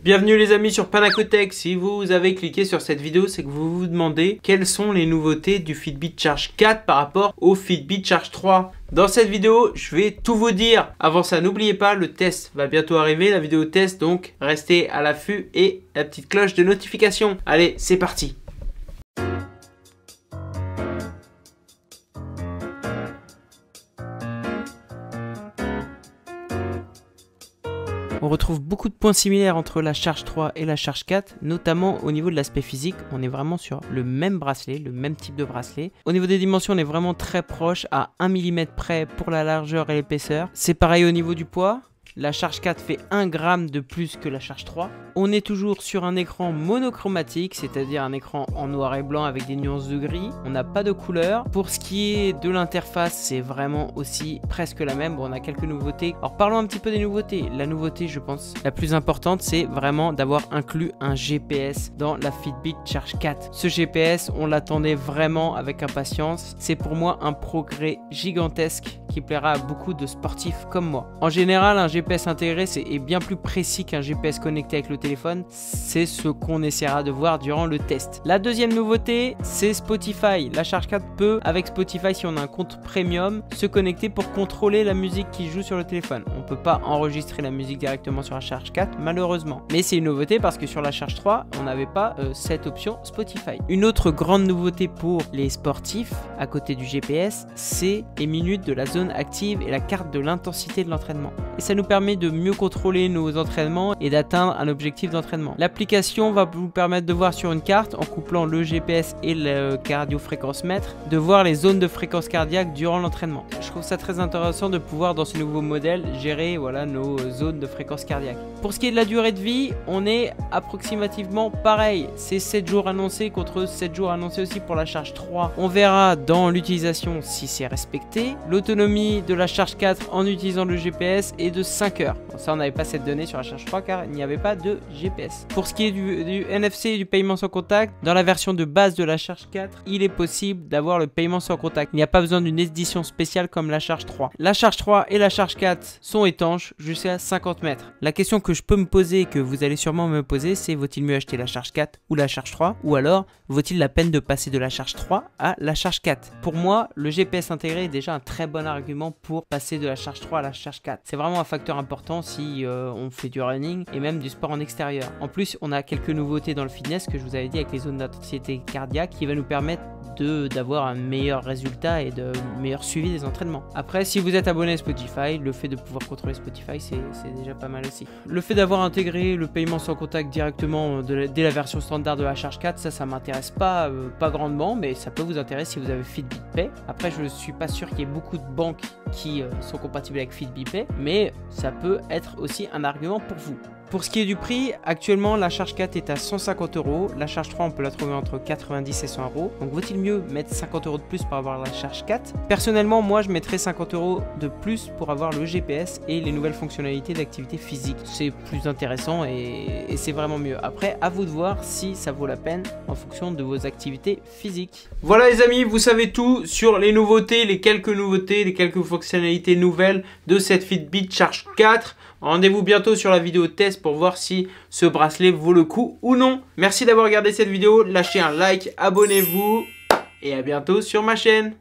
Bienvenue les amis sur Panacotech. Si vous avez cliqué sur cette vidéo, c'est que vous vous demandez quelles sont les nouveautés du Fitbit Charge 4 par rapport au Fitbit Charge 3. Dans cette vidéo, je vais tout vous dire. Avant ça, n'oubliez pas, le test va bientôt arriver, la vidéo test, donc restez à l'affût et la petite cloche de notification. Allez, c'est parti. On retrouve beaucoup de points similaires entre la Charge 3 et la Charge 4, notamment au niveau de l'aspect physique. On est vraiment sur le même bracelet, le même type de bracelet. Au niveau des dimensions, on est vraiment très proche, à 1 mm près pour la largeur et l'épaisseur. C'est pareil au niveau du poids. La Charge 4 fait 1 gramme de plus que la Charge 3. On est toujours sur un écran monochromatique, c'est-à-dire un écran en noir et blanc avec des nuances de gris. On n'a pas de couleur. Pour ce qui est de l'interface, c'est vraiment aussi presque la même. Bon, on a quelques nouveautés. Alors parlons un petit peu des nouveautés. La nouveauté, je pense, la plus importante, c'est vraiment d'avoir inclus un GPS dans la Fitbit Charge 4. Ce GPS, on l'attendait vraiment avec impatience. C'est pour moi un progrès gigantesque qui plaira à beaucoup de sportifs comme moi. En général, un GPS intégré est bien plus précis qu'un GPS connecté avec le téléphone. C'est ce qu'on essaiera de voir durant le test. La deuxième nouveauté, c'est Spotify. La Charge 4 peut, avec Spotify, si on a un compte premium, se connecter pour contrôler la musique qui joue sur le téléphone. On ne peut pas enregistrer la musique directement sur la Charge 4, malheureusement. Mais c'est une nouveauté parce que sur la Charge 3, on n'avait pas cette option Spotify. Une autre grande nouveauté pour les sportifs, à côté du GPS, c'est les minutes de la zone active et la carte de l'intensité de l'entraînement. Et ça nous permet de mieux contrôler nos entraînements et d'atteindre un objectif d'entraînement. L'application va vous permettre de voir sur une carte, en couplant le GPS et le cardio-fréquence-mètre, de voir les zones de fréquence cardiaque durant l'entraînement. Je trouve ça très intéressant de pouvoir, dans ce nouveau modèle, gérer nos zones de fréquence cardiaque. Pour ce qui est de la durée de vie, on est approximativement pareil. C'est 7 jours annoncés contre 7 jours annoncés aussi pour la Charge 3. On verra dans l'utilisation si c'est respecté. L'autonomie de la Charge 4 en utilisant le GPS est de 5 heures. Bon, ça, on n'avait pas cette donnée sur la Charge 3 car il n'y avait pas de GPS. Pour ce qui est du NFC et du paiement sans contact, dans la version de base de la Charge 4, il est possible d'avoir le paiement sans contact. Il n'y a pas besoin d'une édition spéciale comme la Charge 3. La Charge 3 et la Charge 4 sont étanches jusqu'à 50 mètres. La question que je peux me poser et que vous allez sûrement me poser, c'est vaut-il mieux acheter la Charge 4 ou la Charge 3? Ou alors, vaut-il la peine de passer de la Charge 3 à la Charge 4? Pour moi, le GPS intégré est déjà un très bon argument pour passer de la Charge 3 à la Charge 4. C'est vraiment un facteur important si on fait du running et même du sport en extérieur. En plus, on a quelques nouveautés dans le fitness que je vous avais dit avec les zones d'intensité cardiaque qui va nous permettre d'avoir un meilleur résultat et de meilleur suivi des entraînements. Après, si vous êtes abonné à Spotify, le fait de pouvoir contrôler Spotify, c'est déjà pas mal aussi. Le fait d'avoir intégré le paiement sans contact directement dès la version standard de la Charge 4, ça m'intéresse pas grandement, mais ça peut vous intéresser si vous avez Fitbit Pay. Après, je suis pas sûr qu'il y ait beaucoup de banques qui sont compatibles avec Fitbit Pay, mais ça peut être aussi un argument pour vous. Pour ce qui est du prix, actuellement la Charge 4 est à 150 €, la Charge 3 on peut la trouver entre 90 et 100 €, donc vaut-il mieux mettre 50 € de plus pour avoir la Charge 4? Personnellement, moi je mettrais 50 € de plus pour avoir le GPS et les nouvelles fonctionnalités d'activité physique. C'est plus intéressant et c'est vraiment mieux. Après, à vous de voir si ça vaut la peine en fonction de vos activités physiques. Voilà les amis, vous savez tout sur les nouveautés, les quelques fonctionnalités nouvelles de cette Fitbit Charge 4. Rendez-vous bientôt sur la vidéo test pour voir si ce bracelet vaut le coup ou non. Merci d'avoir regardé cette vidéo, lâchez un like, abonnez-vous et à bientôt sur ma chaîne.